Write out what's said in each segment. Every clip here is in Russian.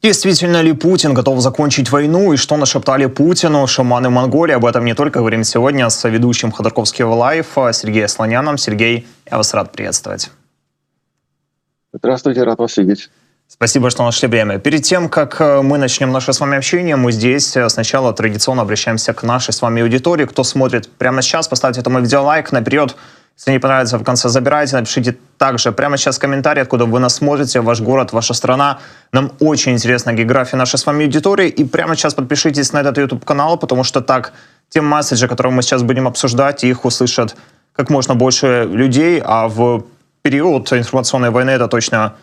Действительно ли Путин готов закончить войну и что нашептали Путину шаманы Монголии? Об этом не только говорим сегодня с ведущим Ходорковского лайв Сергеем Слоняном. Сергей, я вас рад приветствовать. Здравствуйте, рад вас видеть. Спасибо, что нашли время. Перед тем, как мы начнем наше с вами общение, мы здесь сначала традиционно обращаемся к нашей с вами аудитории. Кто смотрит прямо сейчас, поставьте этому видео лайк. Наперед, если не понравится, в конце забирайте. Напишите также прямо сейчас комментарий, откуда вы нас смотрите, ваш город, ваша страна. Нам очень интересна география нашей с вами аудитории. И прямо сейчас подпишитесь на этот YouTube-канал, потому что так те месседжи, которые мы сейчас будем обсуждать, их услышат как можно больше людей. А в период информационной войны это точно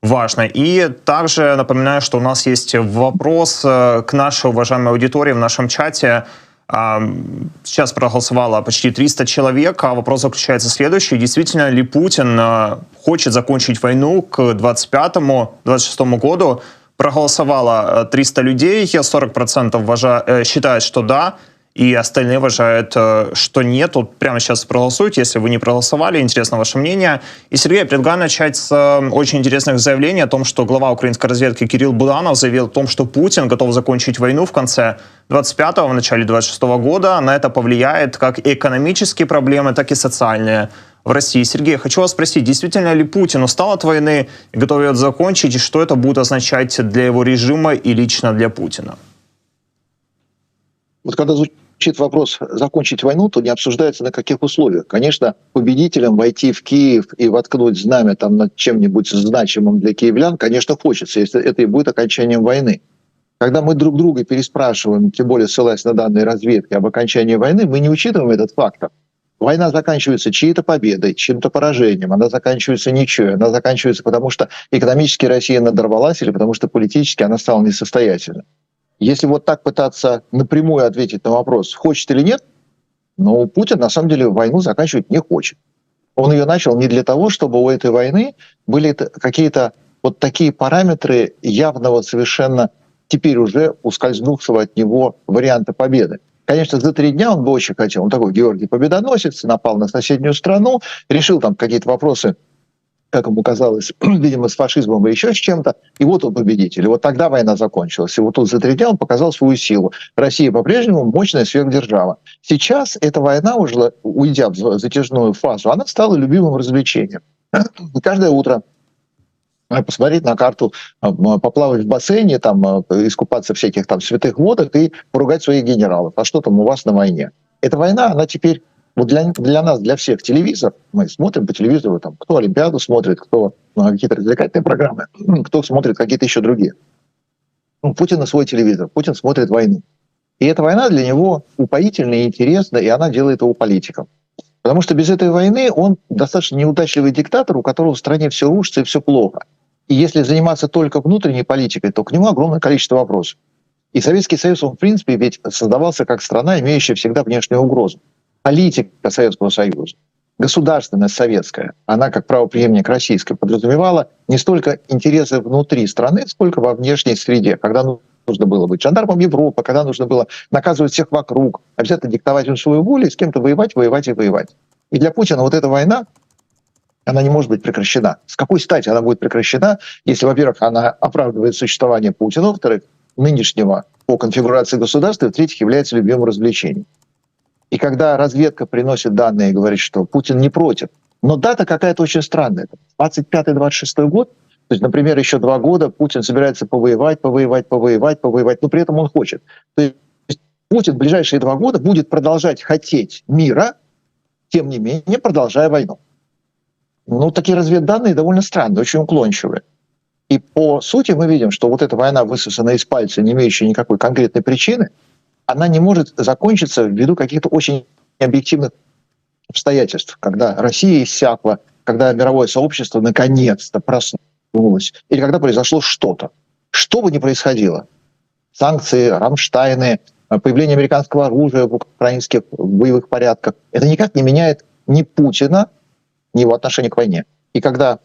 важно. И также напоминаю, что у нас есть вопрос к нашей уважаемой аудитории в нашем чате. Сейчас проголосовало почти 300 человек, а вопрос заключается в следующем. Действительно ли Путин хочет закончить войну к 25-26 году? Проголосовало 300 людей, 40% считают, что да, и остальные уважают, что нет. Вот прямо сейчас проголосуйте, если вы не проголосовали. Интересно ваше мнение. И, Сергей, я предлагаю начать с очень интересных заявлений о том, что глава украинской разведки Кирилл Буданов заявил о том, что Путин готов закончить войну в конце 25-го, в начале 26-го года. На это повлияет как экономические проблемы, так и социальные в России. Сергей, хочу вас спросить, действительно ли Путин устал от войны и готов ее закончить, и что это будет означать для его режима и лично для Путина? Вот когда звучит вопрос закончить войну, то не обсуждается на каких условиях. Конечно, победителям войти в Киев и воткнуть знамя там над чем-нибудь значимым для киевлян, конечно, хочется, если это и будет окончанием войны. Когда мы друг друга переспрашиваем, тем более ссылаясь на данные разведки об окончании войны, мы не учитываем этот фактор. Война заканчивается чьей-то победой, чьим-то поражением, она заканчивается ничьей, она заканчивается потому, что экономически Россия надорвалась или потому, что политически она стала несостоятельной. Если вот так пытаться напрямую ответить на вопрос, хочет или нет, но Путин на самом деле войну заканчивать не хочет. Он ее начал не для того, чтобы у этой войны были какие-то вот такие параметры явного совершенно теперь уже ускользнувшего от него варианта победы. Конечно, за 3 дня он бы очень хотел, он такой Георгий Победоносец, напал на соседнюю страну, решил там какие-то вопросы, как ему казалось, видимо, с фашизмом или еще с чем-то, и вот он победитель. И вот тогда война закончилась. И вот тут за 3 дня он показал свою силу. Россия по-прежнему мощная сверхдержава. Сейчас эта война, уже уйдя в затяжную фазу, она стала любимым развлечением. Каждое утро посмотреть на карту, поплавать в бассейне, там, искупаться в всяких там святых водах и поругать своих генералов. А что там у вас на войне? Эта война, она теперь вот для нас, для всех телевизор, мы смотрим по телевизору, там, кто Олимпиаду смотрит, кто какие-то развлекательные программы, кто смотрит какие-то еще другие. Путин свой телевизор, Путин смотрит войну. И эта война для него упоительна и интересна, и она делает его политиком. Потому что без этой войны он достаточно неудачливый диктатор, у которого в стране все рушится и все плохо. И если заниматься только внутренней политикой, то к нему огромное количество вопросов. И Советский Союз, он, в принципе, ведь создавался как страна, имеющая всегда внешнюю угрозу. Политика Советского Союза, государственность советская, она как правопреемник российской подразумевала не столько интересы внутри страны, сколько во внешней среде, когда нужно было быть жандармом Европы, когда нужно было наказывать всех вокруг, обязательно диктовать им свою волю и с кем-то воевать, воевать и воевать. И для Путина вот эта война, она не может быть прекращена. С какой стати она будет прекращена, если, во-первых, она оправдывает существование Путина, во-вторых, нынешнего по конфигурации государства, и, в-третьих, является любимым развлечением. И когда разведка приносит данные и говорит, что Путин не против, но дата какая-то очень странная. 25-26 год, то есть, например, еще 2 года Путин собирается повоевать, но при этом он хочет. То есть Путин в ближайшие 2 года будет продолжать хотеть мира, тем не менее продолжая войну. Такие разведданные довольно странные, очень уклончивые. И по сути мы видим, что вот эта война, высосанная из пальца, не имеющая никакой конкретной причины, она не может закончиться ввиду каких-то очень объективных обстоятельств, когда Россия иссякла, когда мировое сообщество наконец-то проснулось, или когда произошло что-то. Что бы ни происходило, санкции, Рамштайны, появление американского оружия в украинских боевых порядках, это никак не меняет ни Путина, ни его отношения к войне. И когда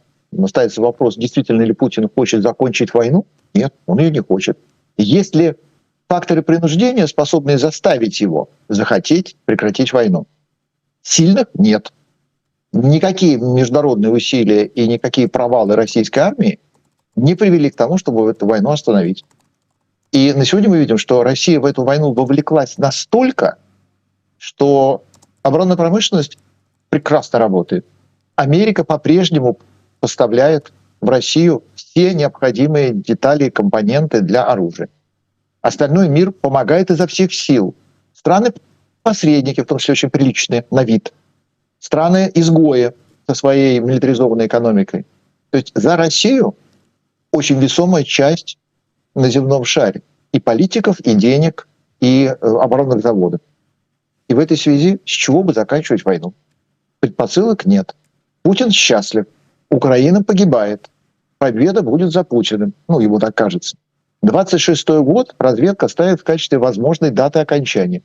ставится вопрос, действительно ли Путин хочет закончить войну, нет, он ее не хочет. Есть ли факторы принуждения, способные заставить его захотеть прекратить войну? Сильных нет. Никакие международные усилия и никакие провалы российской армии не привели к тому, чтобы эту войну остановить. И на сегодня мы видим, что Россия в эту войну вовлеклась настолько, что оборонная промышленность прекрасно работает. Америка по-прежнему поставляет в Россию все необходимые детали и компоненты для оружия. Остальной мир помогает изо всех сил. Страны-посредники, в том числе очень приличные на вид. Страны-изгои со своей милитаризованной экономикой. То есть за Россию очень весомая часть на земном шаре. И политиков, и денег, и оборонных заводов. И в этой связи с чего бы заканчивать войну? Предпосылок нет. Путин счастлив. Украина погибает. Победа будет за Путиным. Ну, ему так кажется. 26-й год разведка ставит в качестве возможной даты окончания.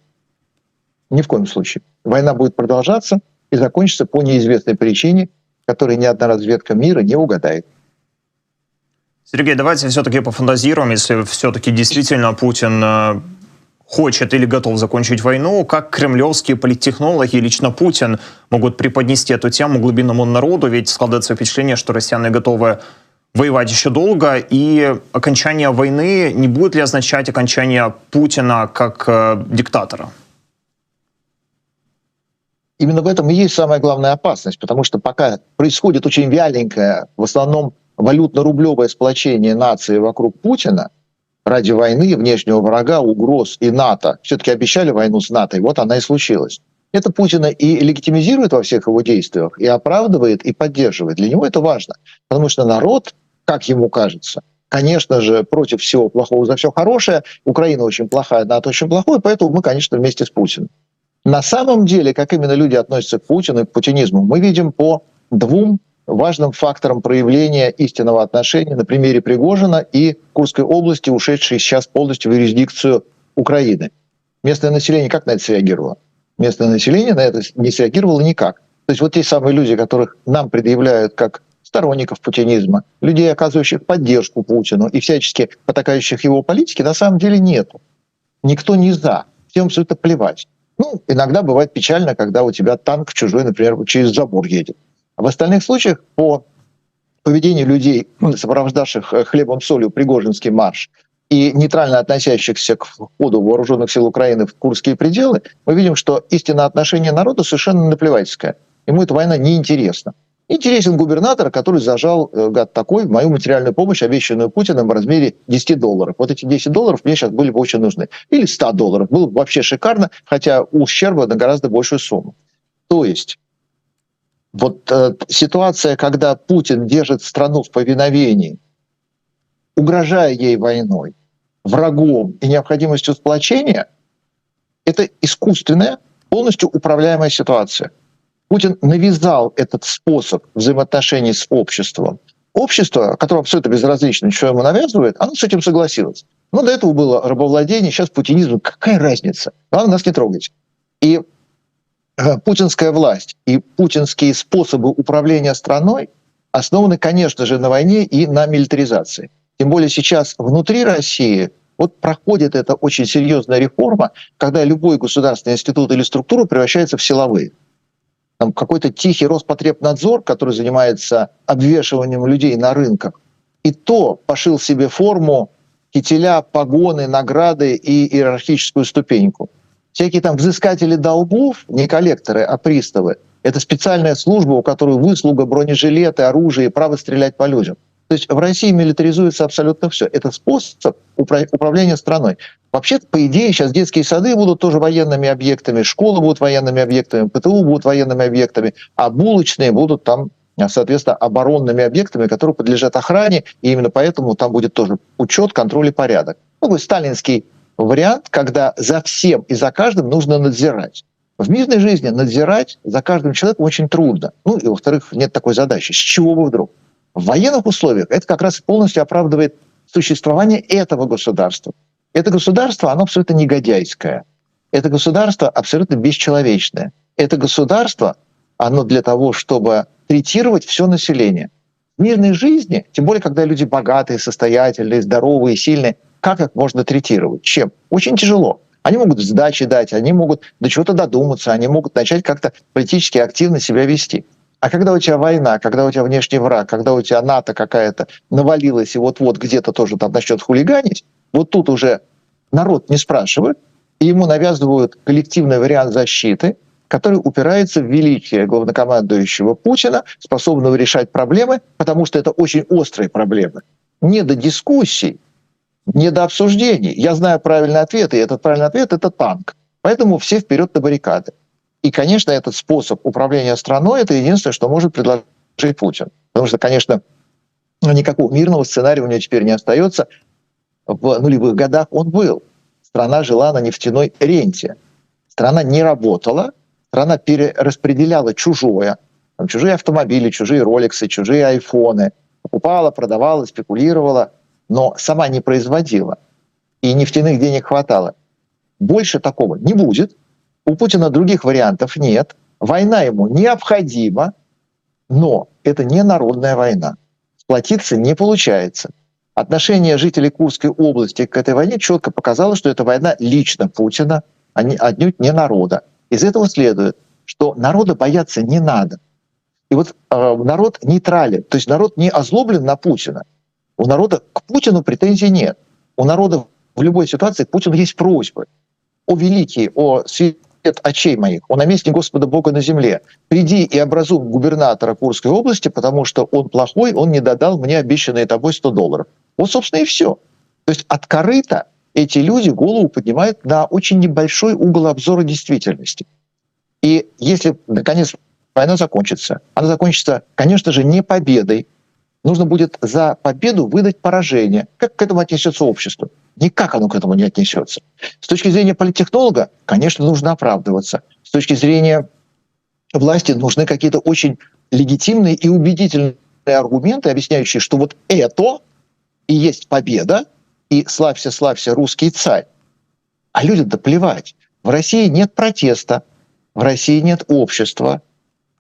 Ни в коем случае. Война будет продолжаться и закончится по неизвестной причине, которой ни одна разведка мира не угадает. Сергей, давайте все-таки пофантазируем, если все-таки действительно Путин хочет или готов закончить войну, как кремлевские политтехнологи и лично Путин могут преподнести эту тему глубинному народу, ведь складывается впечатление, что россияне готовы воевать еще долго, и окончание войны не будет ли означать окончание Путина как диктатора? Именно в этом и есть самая главная опасность, потому что пока происходит очень вяленькое, в основном валютно-рублевое сплочение нации вокруг Путина ради войны, внешнего врага, угроз и НАТО. Все-таки обещали войну с НАТО, и вот она и случилась. Это Путина и легитимизирует во всех его действиях, и оправдывает, и поддерживает. Для него это важно, потому что народ, как ему кажется, конечно же, против всего плохого за все хорошее. Украина очень плохая, НАТО очень плохое, поэтому мы, конечно, вместе с Путиным. На самом деле, как именно люди относятся к Путину и к путинизму, мы видим по двум важным факторам проявления истинного отношения на примере Пригожина и Курской области, ушедшей сейчас полностью в юрисдикцию Украины. Местное население как на это среагировало? Местное население на это не среагировало никак. То есть вот те самые люди, которых нам предъявляют как сторонников путинизма, людей, оказывающих поддержку Путину и всячески потакающих его политике, на самом деле нету. Никто не за. Всем все это плевать. Ну, иногда бывает печально, когда у тебя танк чужой, например, через забор едет. А в остальных случаях по поведению людей, сопровождавших хлебом-солью Пригожинский марш, и нейтрально относящихся к входу вооруженных сил Украины в Курские пределы, мы видим, что истинное отношение народа совершенно наплевательское. Ему эта война неинтересна. Интересен губернатор, который зажал, гад такой, мою материальную помощь, обещанную Путиным в размере $10. Вот эти $10 мне сейчас были бы очень нужны. Или $100. Было бы вообще шикарно, хотя ущерба на гораздо большую сумму. То есть вот ситуация, когда Путин держит страну в повиновении, угрожая ей войной, врагом и необходимостью сплочения, это искусственная, полностью управляемая ситуация. Путин навязал этот способ взаимоотношений с обществом. Общество, которое абсолютно безразлично, что ему навязывает, оно с этим согласилось. Но до этого было рабовладение, сейчас путинизм. Какая разница? Главное, нас не трогать. И путинская власть и путинские способы управления страной основаны, конечно же, на войне и на милитаризации. Тем более сейчас внутри России вот проходит эта очень серьезная реформа, когда любой государственный институт или структура превращается в силовые. Там какой-то тихий Роспотребнадзор, который занимается обвешиванием людей на рынках, и то пошил себе форму, кителя, погоны, награды и иерархическую ступеньку. Всякие там взыскатели долгов, не коллекторы, а приставы, это специальная служба, у которой выслуга, бронежилеты, оружие и право стрелять по людям. То есть в России милитаризуется абсолютно все. Это способ управления страной. Вообще, по идее, сейчас детские сады будут тоже военными объектами, школы будут военными объектами, ПТУ будут военными объектами, а булочные будут там, соответственно, оборонными объектами, которые подлежат охране, и именно поэтому там будет тоже учет, контроль и порядок. Такой сталинский вариант, когда за всем и за каждым нужно надзирать. В мирной жизни надзирать за каждым человеком очень трудно. Ну и, во-вторых, нет такой задачи. С чего бы вдруг? В военных условиях это как раз полностью оправдывает существование этого государства. Это государство, оно абсолютно негодяйское. Это государство абсолютно бесчеловечное. Это государство, оно для того, чтобы третировать все население. В мирной жизни, тем более, когда люди богатые, состоятельные, здоровые, сильные, как их можно третировать? Чем? Очень тяжело. Они могут сдачи дать, они могут до чего-то додуматься, они могут начать как-то политически активно себя вести. А когда у тебя война, когда у тебя внешний враг, когда у тебя НАТО какая-то навалилась и вот-вот где-то тоже там начнет хулиганить, вот тут уже народ не спрашивает, и ему навязывают коллективный вариант защиты, который упирается в величие главнокомандующего Путина, способного решать проблемы, потому что это очень острые проблемы. Не до дискуссий, не до обсуждений. Я знаю правильный ответ, и этот правильный ответ – это танк. Поэтому все вперед на баррикады. И, конечно, этот способ управления страной – это единственное, что может предложить Путин. Потому что, конечно, никакого мирного сценария у него теперь не остается. В нулевых годах он был. Страна жила на нефтяной ренте. Страна не работала, страна перераспределяла чужое. Там, чужие автомобили, чужие роликсы, чужие айфоны. Покупала, продавала, спекулировала, но сама не производила. И нефтяных денег хватало. Больше такого не будет. У Путина других вариантов нет. Война ему необходима, но это не народная война. Сплотиться не получается. Отношение жителей Курской области к этой войне четко показало, что это война лично Путина, а отнюдь не народа. Из этого следует, что народа бояться не надо. И вот народ нейтрален, то есть народ не озлоблен на Путина. У народа к Путину претензий нет. У народа в любой ситуации к Путину есть просьбы. «О великий, о свет очей моих, о наместник Господа Бога на земле, приди и образуй губернатора Курской области, потому что он плохой, он не додал мне обещанные тобой $100». Вот, собственно, и все. То есть от корыта эти люди голову поднимают на очень небольшой угол обзора действительности. И если, наконец, война закончится, она закончится, конечно же, не победой. Нужно будет за победу выдать поражение. Как к этому отнесется общество? Никак оно к этому не отнесется. С точки зрения политтехнолога, конечно, нужно оправдываться. С точки зрения власти нужны какие-то очень легитимные и убедительные аргументы, объясняющие, что вот это и есть победа, и славься, славься, русский царь. А людям-то плевать. В России нет протеста, в России нет общества,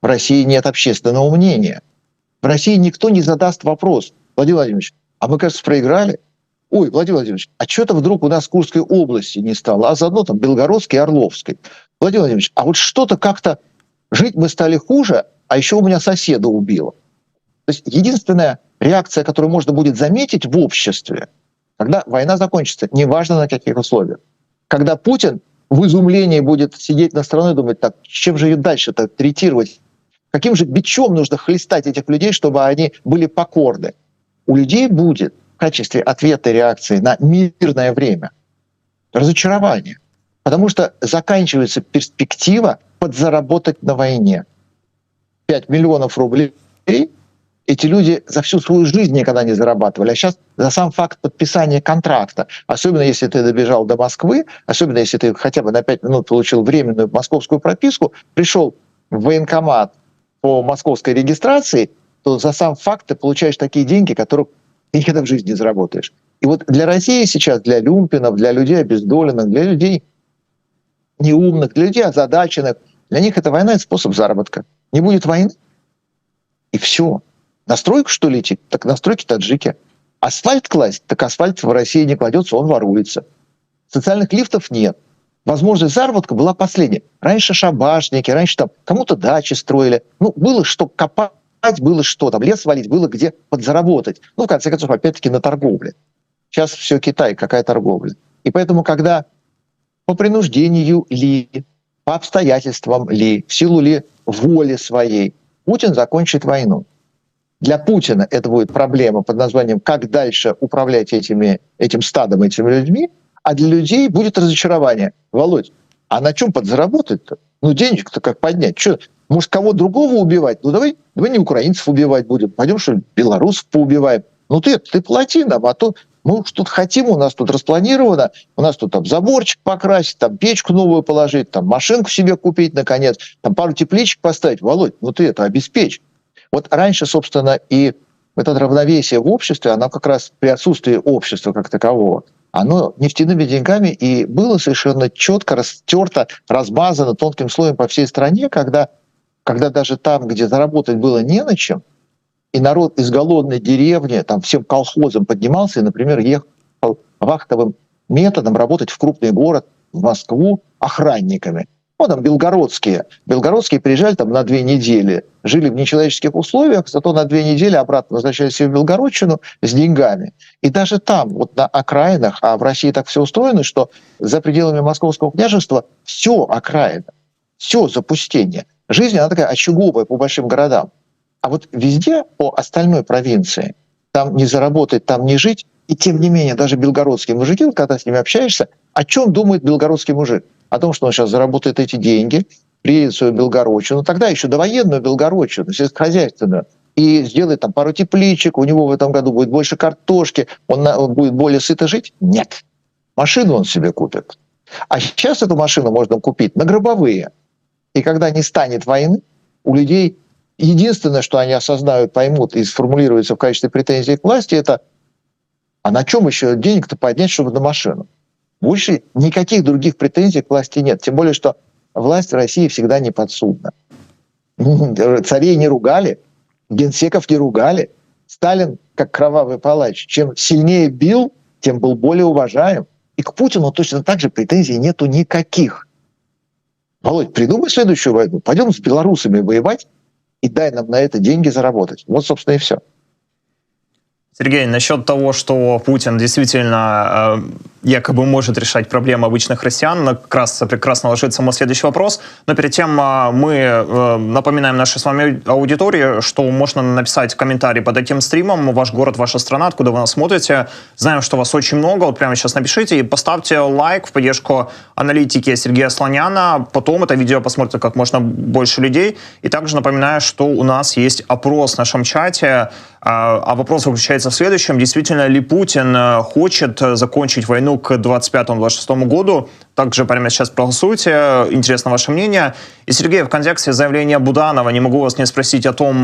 в России нет общественного мнения. В России никто не задаст вопрос: Владимир Владимирович, а мы, кажется, проиграли? Ой, Владимир Владимирович, а что-то вдруг у нас в Курской области не стало, а заодно там Белгородской и Орловской. Владимир Владимирович, а вот что-то как-то жить мы стали хуже, а еще у меня соседа убило. То есть единственная реакция, которую можно будет заметить в обществе, когда война закончится, неважно на каких условиях, когда Путин в изумлении будет сидеть на стороне и думать: так, чем же ее дальше-то третировать? Каким же бичом нужно хлестать этих людей, чтобы они были покорны? У людей будет в качестве ответа и реакции на мирное время разочарование. Потому что заканчивается перспектива подзаработать на войне. 5 миллионов рублей эти люди за всю свою жизнь никогда не зарабатывали. А сейчас за сам факт подписания контракта, особенно если ты добежал до Москвы, особенно если ты хотя бы на 5 минут получил временную московскую прописку, пришел в военкомат по московской регистрации, то за сам факт ты получаешь такие деньги, которые ты никогда в жизни не заработаешь. И вот для России сейчас, для люмпинов, для людей обездоленных, для людей неумных, для людей озадаченных, для них эта война – это способ заработка. Не будет войны, и все. На стройку, что ли, идти? Так на стройке таджики. Асфальт класть? Так асфальт в России не кладется, он воруется. Социальных лифтов нет. Возможность заработка была последняя. Раньше шабашники, раньше там кому-то дачи строили. Ну, было что копать, было что там, лес валить, было где подзаработать. Ну, в конце концов, опять-таки на торговле. Сейчас все Китай, какая торговля. И поэтому, когда по принуждению ли, по обстоятельствам ли, в силу ли воли своей Путин закончит войну. Для Путина это будет проблема под названием «Как дальше управлять этим стадом, этими людьми?», а для людей будет разочарование. Володь, а на чем подзаработать-то? Ну, денег-то как поднять? Что, может, кого другого убивать? Ну, давай не украинцев убивать будем. Пойдем, что ли, белорусов поубиваем. Ну, ты плати нам, а то мы уж тут хотим, у нас тут распланировано, у нас тут там заборчик покрасить, там печку новую положить, там машинку себе купить, наконец, там пару тепличек поставить. Володь, ну ты это обеспечь. Вот раньше, собственно, и это равновесие в обществе, оно как раз при отсутствии общества как такового, оно нефтяными деньгами и было совершенно четко растерто, размазано тонким слоем по всей стране, когда даже там, где заработать было не на чем, и народ из голодной деревни там всем колхозом поднимался и, например, ехал вахтовым методом работать в крупный город, в Москву, охранниками. Ну, там белгородские. Белгородские приезжали там на 2 недели, жили в нечеловеческих условиях, зато на 2 недели обратно возвращались в Белгородчину с деньгами. И даже там, вот на окраинах, а в России так все устроено, что за пределами Московского княжества все окраина, все запустение. Жизнь, она такая очаговая по большим городам. А вот везде по остальной провинции, там не заработать, там не жить, и тем не менее даже белгородские мужики, вот когда с ними общаешься, о чем думает белгородский мужик? О том, что он сейчас заработает эти деньги, приедет в свою Белгородчину, тогда еще довоенную Белгородчину, сельскохозяйственную, и сделает там пару тепличек, у него в этом году будет больше картошки, он будет более сыто жить? Нет. Машину он себе купит. А сейчас эту машину можно купить на гробовые. И когда не станет войны, у людей единственное, что они осознают, поймут и сформулируется в качестве претензий к власти, это а на чем еще денег-то поднять, чтобы на машину? Больше никаких других претензий к власти нет. Тем более, что власть в России всегда неподсудна. Царей не ругали, генсеков не ругали. Сталин, как кровавый палач, чем сильнее бил, тем был более уважаем. И к Путину точно так же претензий нету никаких. Володь, придумай следующую войну. Пойдем с белорусами воевать и дай нам на это деньги заработать. Вот, собственно, и все. Сергей, насчет того, что Путин действительно якобы может решать проблемы обычных россиян, как раз прекрасно ложится мой следующий вопрос. Но перед тем мы напоминаем нашей с вами аудитории, что можно написать комментарий под этим стримом, ваш город, ваша страна, откуда вы нас смотрите. Знаем, что вас очень много, вот прямо сейчас напишите и поставьте лайк в поддержку аналитики Сергея Слоняна. Потом это видео посмотрит как можно больше людей. И также напоминаю, что у нас есть опрос в нашем чате, а вопрос заключается в следующем. Действительно ли Путин хочет закончить войну к 25-26 году? Также прямо сейчас проголосуйте. Интересно ваше мнение. И, Сергей, в контексте заявления Буданова не могу вас не спросить о том,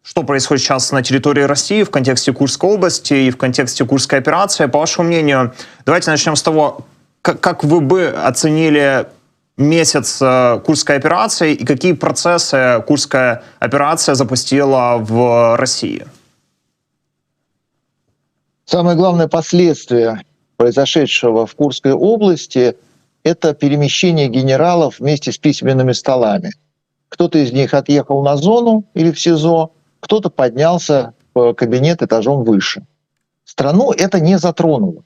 что происходит сейчас на территории России в контексте Курской области и в контексте Курской операции. По вашему мнению, давайте начнем с того, как вы бы оценили месяц Курской операции и какие процессы Курская операция запустила в России? Самое главное последствие произошедшего в Курской области – это перемещение генералов вместе с письменными столами. Кто-то из них отъехал на зону или в СИЗО, кто-то поднялся в кабинет этажом выше. Страну это не затронуло.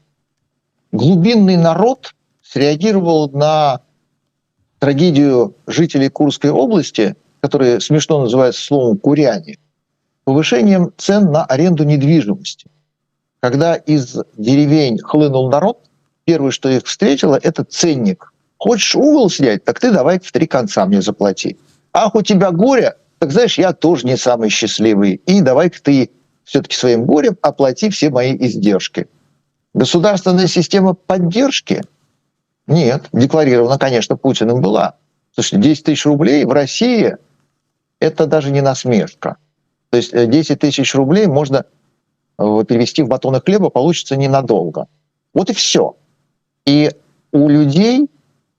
Глубинный народ среагировал на трагедию жителей Курской области, которые смешно называются словом «куряне», повышением цен на аренду недвижимости. Когда из деревень хлынул народ, первое, что их встретило, это ценник. Хочешь угол снять, так ты давай в 3 конца мне заплати. Ах, у тебя горе, так знаешь, я тоже не самый счастливый. И давай-ка ты все-таки своим горем оплати все мои издержки. Государственная система поддержки? Нет, декларирована, конечно, Путиным была. Слушайте, 10 тысяч рублей в России – это даже не насмешка. То есть 10 тысяч рублей можно перевести в батоны хлеба, получится ненадолго. Вот и все. И у людей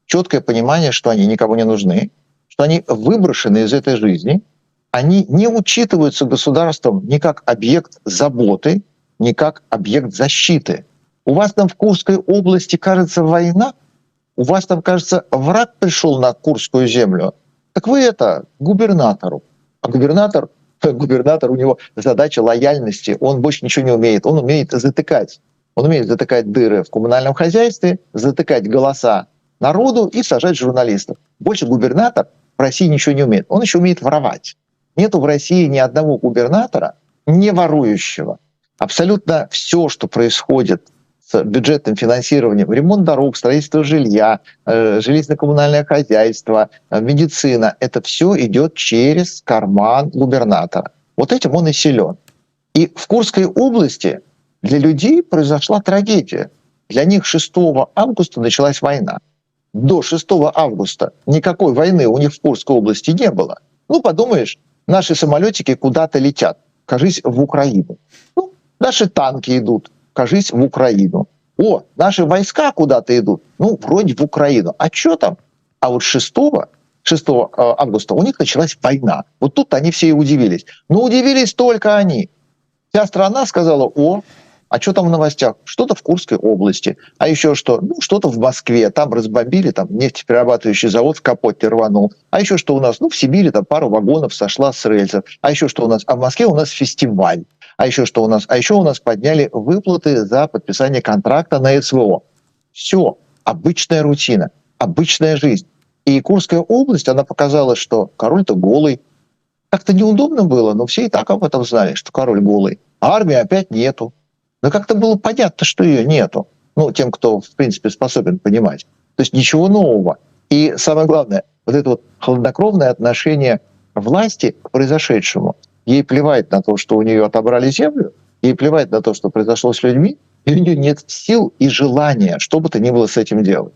четкое понимание, что они никому не нужны, что они выброшены из этой жизни, они не учитываются государством ни как объект заботы, ни как объект защиты. У вас там в Курской области, кажется, война, у вас там, кажется, враг пришел на Курскую землю. Так вы это, губернатору. А губернатор, у него задача лояльности, он больше ничего не умеет, он умеет затыкать. Он умеет затыкать дыры в коммунальном хозяйстве, затыкать голоса народу и сажать журналистов. Больше губернатор в России ничего не умеет. Он еще умеет воровать. Нету в России ни одного губернатора, не ворующего. Абсолютно все, что происходит с бюджетным финансированием, ремонт дорог, строительство жилья, жилищно-коммунальное хозяйство, медицина, это все идет через карман губернатора. Вот этим он и силен. И в Курской области для людей произошла трагедия. Для них 6 августа началась война. До 6 августа никакой войны у них в Курской области не было. Ну, подумаешь, наши самолетики куда-то летят, кажись, в Украину. Ну, наши танки идут, кажись, в Украину. О, наши войска куда-то идут, ну, вроде в Украину. А что там? А вот 6 августа у них началась война. Вот тут они все и удивились. Но удивились только они. Вся страна сказала: о, А что там в новостях? Что-то в Курской области. А еще что? Ну, что-то в Москве. Там разбомбили, там нефтеперерабатывающий завод в Капоте рванул. А еще что у нас? Ну, в Сибири там пару вагонов сошла с рельсов. А еще что у нас? А в Москве у нас фестиваль. А еще что у нас? А еще у нас подняли выплаты за подписание контракта на СВО. Все. Обычная рутина. Обычная жизнь. И Курская область, она показала, что король-то голый. Как-то неудобно было, но все и так об этом знали, что король голый. А армии опять нету. Но как-то было понятно, что ее нету. Ну, тем, кто, в принципе, способен понимать. То есть ничего нового. И самое главное, вот это вот хладнокровное отношение власти к произошедшему. Ей плевать на то, что у нее отобрали землю, ей плевать на то, что произошло с людьми, и у нее нет сил и желания, что бы то ни было с этим делать.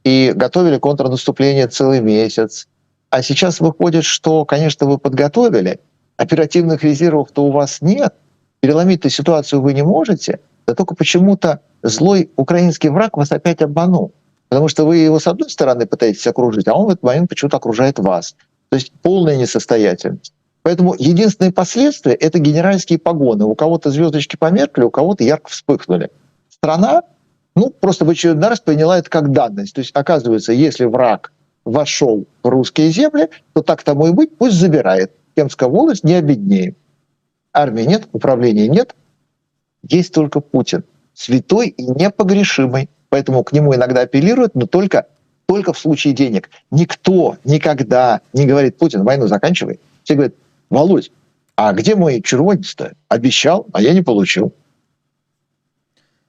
И готовили контрнаступление целый месяц. А сейчас выходит, что, конечно, вы подготовили, оперативных резервов-то у вас нет, переломить-то ситуацию вы не можете, да только почему-то злой украинский враг вас опять обманул. Потому что вы его с одной стороны пытаетесь окружить, а он в этот момент почему-то окружает вас. То есть полная несостоятельность. Поэтому единственное последствие — это генеральские погоны. У кого-то звездочки померкли, у кого-то ярко вспыхнули. Страна, ну, просто в очередной раз приняла это как данность. То есть, оказывается, если враг вошел в русские земли, то так тому и быть, пусть забирает. Кемская волость не обеднеет. Армии нет, управления нет, есть только Путин. Святой и непогрешимый. Поэтому к нему иногда апеллируют, но только в случае денег. Никто никогда не говорит: Путин, войну заканчивай. Все говорят: Володь, а где мой червонец-то? Обещал, а я не получил.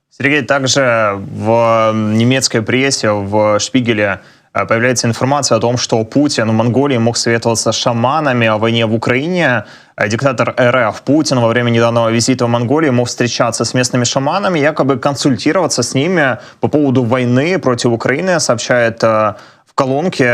Сергей, также в немецкой прессе, в Шпигеле появляется информация о том, что Путин в Монголии мог советоваться с шаманами о войне в Украине. Диктатор РФ Путин во время недавнего визита в Монголию мог встречаться с местными шаманами, якобы консультироваться с ними по поводу войны против Украины, сообщает в колонке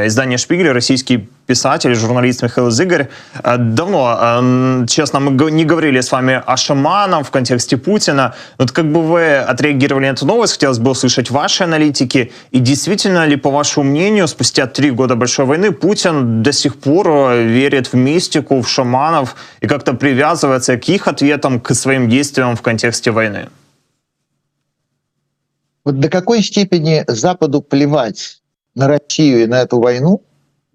издания «Шпигель» российский писатель, журналист Михаил Зыгорь. Давно, честно, мы не говорили с вами о шаманах в контексте Путина. Вот как бы вы отреагировали на эту новость? Хотелось бы услышать ваши аналитики. И действительно ли, по вашему мнению, спустя 3 года большой войны Путин до сих пор верит в мистику, в шаманов и как-то привязывается к их ответам, к своим действиям в контексте войны? Вот до какой степени Западу плевать на Россию и на эту войну,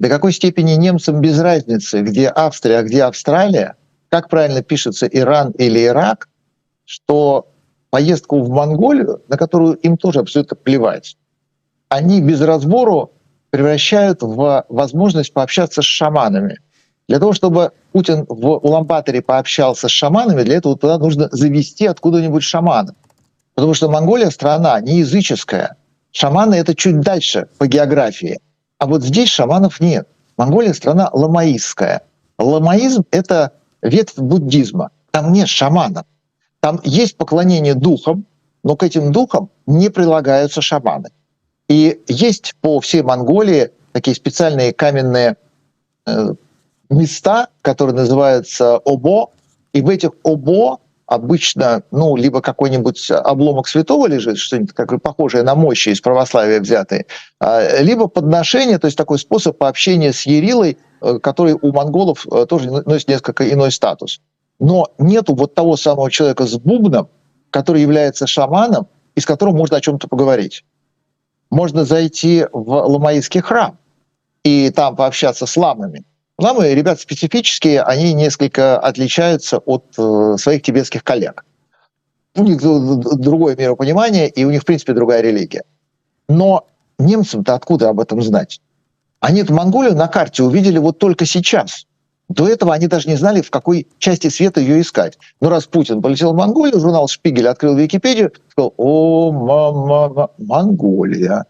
до какой степени немцам без разницы, где Австрия, а где Австралия, как правильно пишется, Иран или Ирак, что поездку в Монголию, на которую им тоже абсолютно плевать, они без разбору превращают в возможность пообщаться с шаманами. Для того, чтобы Путин в Улан-Баторе пообщался с шаманами, для этого туда нужно завести откуда-нибудь шамана. Потому что Монголия — страна не языческая. Шаманы — это чуть дальше по географии. А вот здесь шаманов нет. Монголия — страна ламаистская. Ламаизм — это ветвь буддизма. Там нет шаманов. Там есть поклонение духам, но к этим духам не прилагаются шаманы. И есть по всей Монголии такие специальные каменные места, которые называются обо. И в этих обо обычно, ну, либо какой-нибудь обломок святого лежит, что-нибудь как похожее на мощи из православия взятые, либо подношение, то есть такой способ общения с Ярилой, который у монголов тоже носит несколько иной статус. Но нету вот того самого человека с бубном, который является шаманом, и с которым можно о чем-то поговорить. Можно зайти в ламаистский храм и там пообщаться с ламами. Ламы, ребята специфические, они несколько отличаются от своих тибетских коллег. У них другое миропонимание, и у них, в принципе, другая религия. Но немцам-то откуда об этом знать? Они эту Монголию на карте увидели вот только сейчас. До этого они даже не знали, в какой части света ее искать. Но раз Путин полетел в Монголию, журнал «Шпигель» открыл Википедию, сказал: «О, мама, Монголия!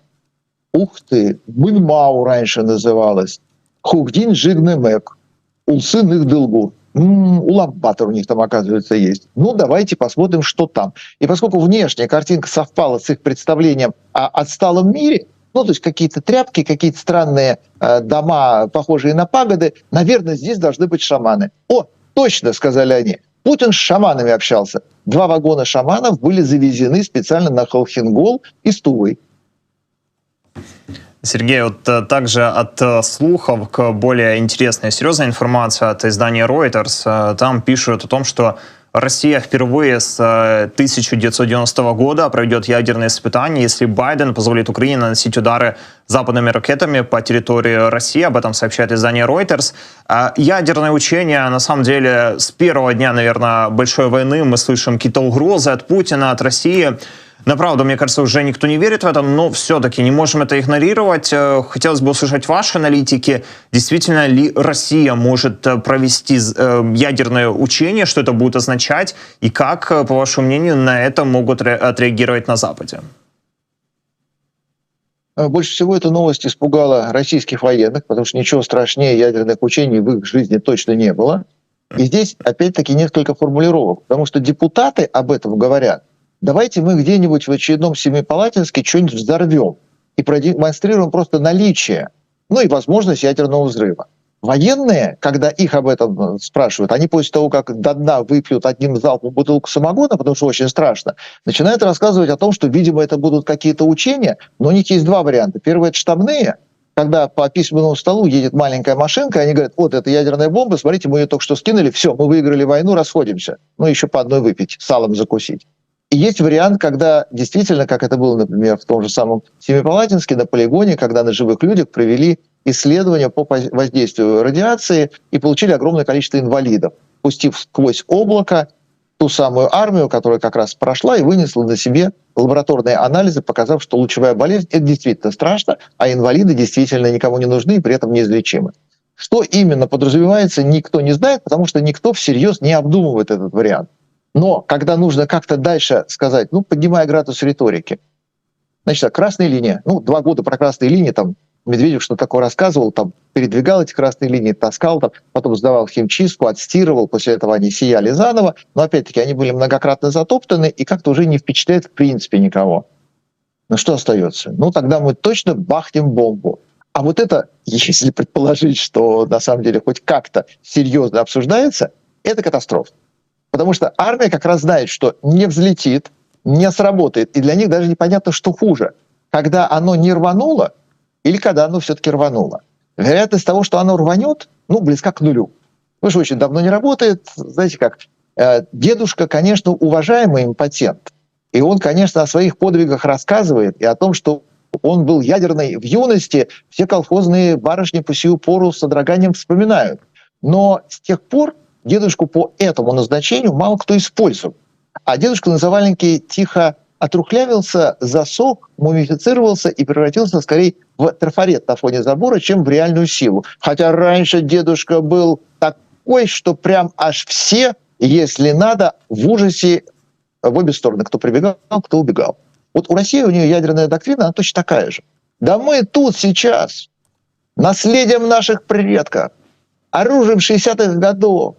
Ух ты! Бынмау раньше называлась. Хугдин Жигнемек, Улсын их Дылгур. Улан-Батор у них там, оказывается, есть. Ну, давайте посмотрим, что там». И поскольку внешняя картинка совпала с их представлением о отсталом мире, ну, то есть какие-то тряпки, какие-то странные дома, похожие на пагоды, наверное, здесь должны быть шаманы. «О, точно», — сказали они, Путин с шаманами общался. 2 вагона шаманов были завезены специально на Холхенгол из Тувы. Сергей, вот также от слухов к более интересной, серьезной информации от издания Reuters. Там пишут о том, что Россия впервые с 1990 года проведет ядерные испытания, если Байден позволит Украине наносить удары западными ракетами по территории России. Об этом сообщает издание Reuters. Ядерные учения, на самом деле, с первого дня, наверное, большой войны мы слышим какие-то угрозы от Путина, от России. На правду, мне кажется, уже никто не верит в это, но все-таки не можем это игнорировать. Хотелось бы услышать ваши аналитики. Действительно ли Россия может провести ядерные учения, что это будет означать, и как, по вашему мнению, на это могут отреагировать на Западе? Больше всего эта новость испугала российских военных, потому что ничего страшнее ядерных учений в их жизни точно не было. И здесь, опять-таки, несколько формулировок, потому что депутаты об этом говорят. Давайте мы где-нибудь в очередном Семипалатинске что-нибудь взорвем и продемонстрируем просто наличие, ну и возможность ядерного взрыва. Военные, когда их об этом спрашивают, они после того, как до дна выпьют одним залпом бутылку самогона, потому что очень страшно, начинают рассказывать о том, что, видимо, это будут какие-то учения, но у них есть два варианта. Первый – это штабные, когда по письменному столу едет маленькая машинка, и они говорят: вот, это ядерная бомба, смотрите, мы ее только что скинули, все, мы выиграли войну, расходимся. Ну, еще по одной выпить, салом закусить. И есть вариант, когда действительно, как это было, например, в том же самом Семипалатинске, на полигоне, когда на живых людях провели исследования по воздействию радиации и получили огромное количество инвалидов, пустив сквозь облако ту самую армию, которая как раз прошла и вынесла на себе лабораторные анализы, показав, что лучевая болезнь – это действительно страшно, а инвалиды действительно никому не нужны и при этом неизлечимы. Что именно подразумевается, никто не знает, потому что никто всерьез не обдумывает этот вариант. Но когда нужно как-то дальше сказать, ну, поднимая градус риторики, значит, красные линии, 2 года про красные линии, там, Медведев что-то такое рассказывал, там, передвигал эти красные линии, таскал, там, потом сдавал химчистку, отстирывал, после этого они сияли заново, но, опять-таки, они были многократно затоптаны и как-то уже не впечатляют в принципе никого. Ну, что остается? Ну, тогда мы точно бахнем бомбу. А вот это, если предположить, что на самом деле хоть как-то серьезно обсуждается, это катастрофа. Потому что армия как раз знает, что не взлетит, не сработает, и для них даже непонятно, что хуже. Когда оно не рвануло или когда оно все-таки рвануло. Вероятность того, что оно рванет, близка к нулю. Потому что очень давно не работает. Знаете как, дедушка, конечно, уважаемый импотент. И он, конечно, о своих подвигах рассказывает и о том, что он был ядерный в юности. Все колхозные барышни по сию пору с содроганием вспоминают. Но с тех пор дедушку по этому назначению мало кто использовал. А дедушка на заваленке тихо отрухлявился, засох, мумифицировался и превратился скорее в трафарет на фоне забора, чем в реальную силу. Хотя раньше дедушка был такой, что прям аж все, если надо, в ужасе в обе стороны, кто прибегал, кто убегал. Вот у России, у нее ядерная доктрина, она точно такая же. Да мы тут сейчас, наследием наших предков, оружием 60-х годов,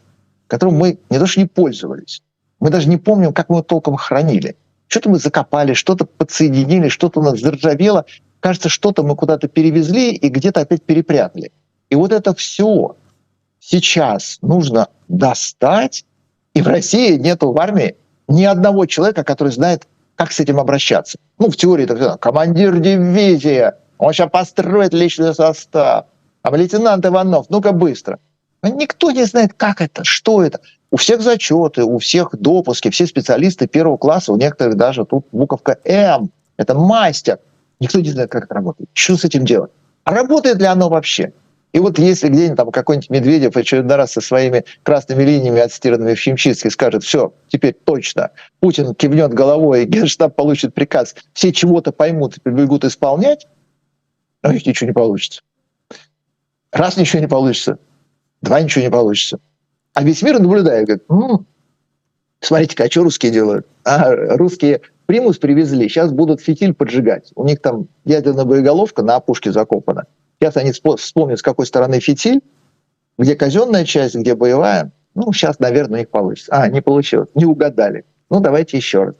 которым мы не то что не пользовались, мы даже не помним, как мы его толком хранили. Что-то мы закопали, что-то подсоединили, что-то у нас заржавело. Кажется, что-то мы куда-то перевезли и где-то опять перепрятали. И вот это все сейчас нужно достать, и в России нету в армии ни одного человека, который знает, как с этим обращаться. В теории это командир дивизии, он сейчас построит личный состав. А лейтенант Иванов, ну-ка быстро. Никто не знает, как это, что это. У всех зачеты, у всех допуски, все специалисты первого класса, у некоторых даже тут буковка М. Это мастер. Никто не знает, как это работает. Что с этим делать? А работает ли оно вообще? И вот если где-нибудь там какой-нибудь Медведев очередной раз со своими красными линиями, отстиранными в химчистке, скажет: все, теперь точно, Путин кивнет головой, и Генштаб получит приказ, все чего-то поймут и прибегут исполнять, но у них ничего не получится. Раз ничего не получится, два ничего не получится. А весь мир наблюдает, говорит: смотрите-ка, а что русские делают? Русские примус привезли, сейчас будут фитиль поджигать. У них там ядерная боеголовка на опушке закопана. Сейчас они вспомнят, с какой стороны фитиль, где казенная часть, где боевая. Сейчас, наверное, у них получится. Не получилось, не угадали. Давайте еще раз.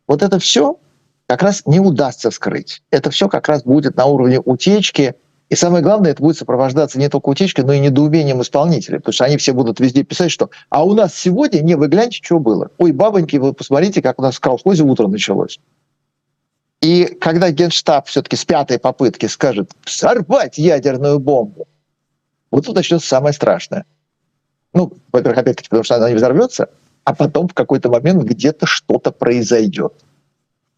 Вот это все как раз не удастся скрыть. Это все как раз будет на уровне утечки. И самое главное, это будет сопровождаться не только утечкой, но и недоумением исполнителей. Потому что они все будут везде писать, что «а у нас сегодня, вы гляньте, что было. Ой, бабоньки, вы посмотрите, как у нас в колхозе утро началось». И когда Генштаб все-таки с 5-й попытки скажет «взорвать ядерную бомбу», вот тут начнется самое страшное. Во-первых, опять-таки, потому что она не взорвется, а потом в какой-то момент где-то что-то произойдет.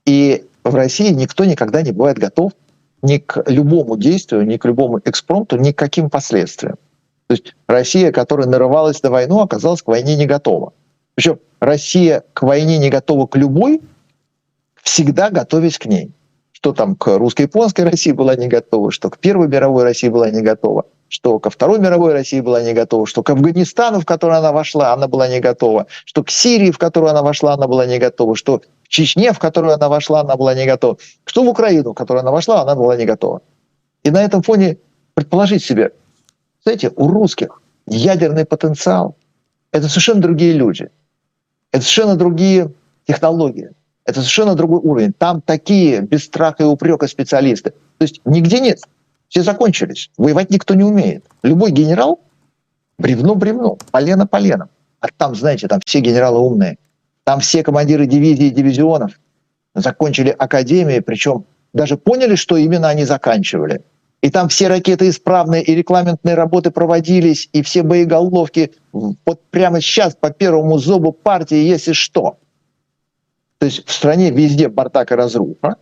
И в России никто никогда не бывает готов ни к любому действию, ни к любому экспромту, ни к каким последствиям. То есть Россия, которая нарывалась на войну, оказалась к войне не готова. Причем Россия к войне не готова к любой, всегда готовясь к ней. Что там к русско-японской России была не готова, что к Первой мировой России была не готова, что ко Второй мировой России была не готова, что к Афганистану, в который она вошла, она была не готова, что к Сирии, в которую она вошла, она была не готова, что к Чечне, в которую она вошла, она была не готова, что в Украину, в которую она вошла, она была не готова. И на этом фоне предположить себе, знаете, у русских ядерный потенциал — это совершенно другие люди, это совершенно другие технологии, это совершенно другой уровень. Там такие без страха и упрека специалисты. То есть нигде нет. Все закончились. Воевать никто не умеет. Любой генерал — бревно бревно, полено поленом. А там, знаете, там все генералы умные. Там все командиры дивизий и дивизионов закончили академии, причем даже поняли, что именно они заканчивали. И там все ракеты исправные, и регламентные работы проводились, и все боеголовки вот прямо сейчас по первому зобу партии, если что. То есть в стране везде бардак и разруха.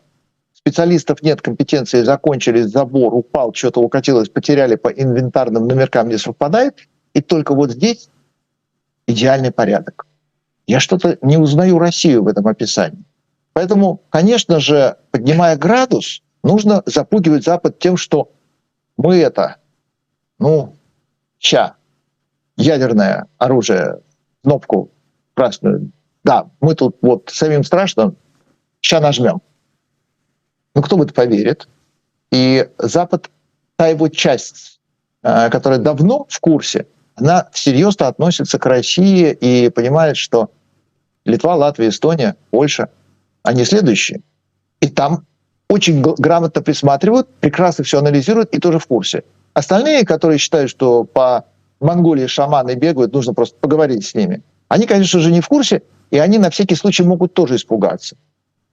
Специалистов нет, компетенции закончились, забор упал, что-то укатилось, потеряли по инвентарным номеркам, не совпадает. И только вот здесь идеальный порядок. Я что-то не узнаю Россию в этом описании. Поэтому, конечно же, поднимая градус, нужно запугивать Запад тем, что мы это, ядерное оружие, кнопку красную, да, мы тут вот самим страшно, ща нажмем. Ну, кто в это поверит? И Запад, та его часть, которая давно в курсе, она всерьез относится к России и понимает, что Литва, Латвия, Эстония, Польша, они следующие. И там очень грамотно присматривают, прекрасно все анализируют и тоже в курсе. Остальные, которые считают, что по Монголии шаманы бегают, нужно просто поговорить с ними, они, конечно же, не в курсе, и они на всякий случай могут тоже испугаться.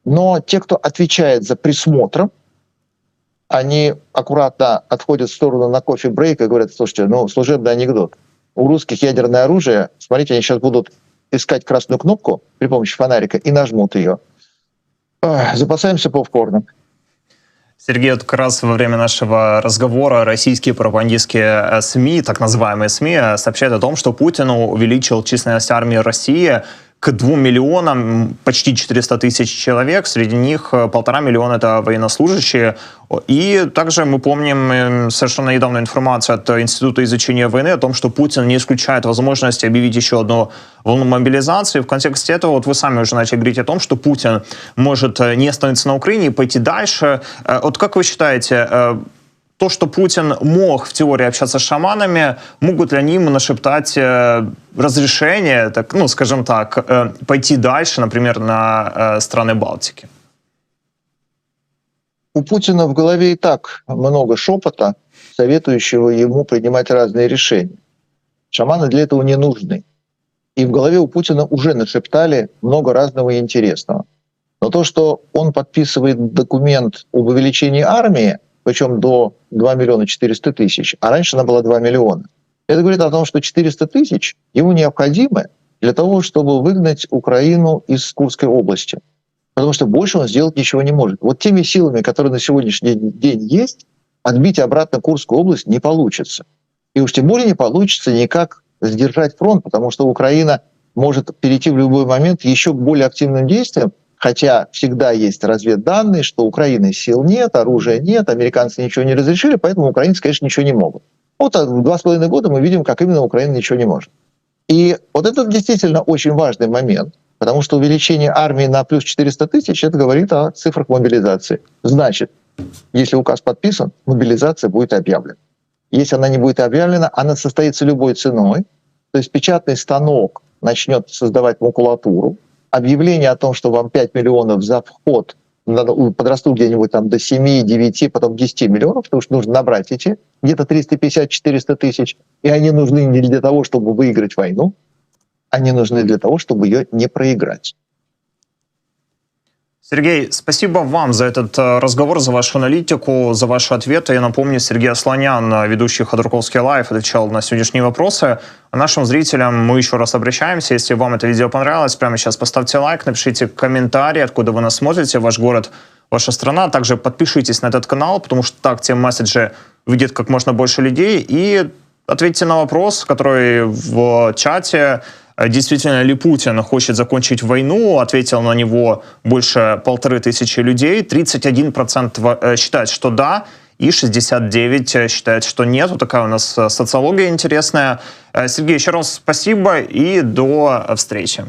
Но те, кто отвечает за присмотром, они аккуратно отходят в сторону на кофе-брейк и говорят: слушайте, служебный анекдот. У русских ядерное оружие, смотрите, они сейчас будут искать красную кнопку при помощи фонарика и нажмут ее. Запасаемся попкорном. Сергей, вот как раз во время нашего разговора российские пропагандистские СМИ, так называемые СМИ, сообщают о том, что Путин увеличил численность армии России к 2 миллионам, почти 400 тысяч человек, среди них 1,5 миллиона — это военнослужащие. И также мы помним совершенно недавно информацию от Института изучения войны о том, что Путин не исключает возможности объявить еще одну волну мобилизации. В контексте этого вот вы сами уже начали говорить о том, что Путин может не остановиться на Украине и пойти дальше. Вот как вы считаете, то, что Путин мог в теории общаться с шаманами, могут ли они ему нашептать разрешение, скажем так, пойти дальше, например, на страны Балтики? У Путина в голове и так много шепота, советующего ему принимать разные решения. Шаманы для этого не нужны. И в голове у Путина уже нашептали много разного и интересного. Но то, что он подписывает документ об увеличении армии, причем до 2 миллиона 400 тысяч, а раньше она была 2 миллиона. Это говорит о том, что 400 тысяч ему необходимы для того, чтобы выгнать Украину из Курской области. Потому что больше он сделать ничего не может. Вот теми силами, которые на сегодняшний день есть, отбить обратно Курскую область не получится. И уж тем более не получится никак сдержать фронт, потому что Украина может перейти в любой момент еще к более активным действиям, хотя всегда есть разведданные, что у Украины сил нет, оружия нет, американцы ничего не разрешили, поэтому украинцы, конечно, ничего не могут. Вот в 2,5 года мы видим, как именно Украина ничего не может. И вот это действительно очень важный момент, потому что увеличение армии на плюс 400 тысяч — это говорит о цифрах мобилизации. Значит, если указ подписан, мобилизация будет объявлена. Если она не будет объявлена, она состоится любой ценой. То есть печатный станок начнет создавать макулатуру. Объявление о том, что вам 5 миллионов за вход подрастут где-нибудь там до 7, 9, потом 10 миллионов, потому что нужно набрать эти где-то 350-400 тысяч. И они нужны не для того, чтобы выиграть войну, они нужны для того, чтобы ее не проиграть. Сергей, спасибо вам за этот разговор, за вашу аналитику, за ваши ответы. Я напомню, Сергей Асланян, ведущий Ходорковский Лайв, отвечал на сегодняшние вопросы. А нашим зрителям мы еще раз обращаемся. Если вам это видео понравилось, прямо сейчас поставьте лайк, напишите комментарий, откуда вы нас смотрите, ваш город, ваша страна. Также подпишитесь на этот канал, потому что так те месседжи увидит как можно больше людей. И ответьте на вопрос, который в чате. Действительно ли Путин хочет закончить войну? Ответил на него больше 1500 людей. 31% считает, что да, и 69% считает, что нет. Вот такая у нас социология интересная. Сергей, еще раз спасибо и до встречи.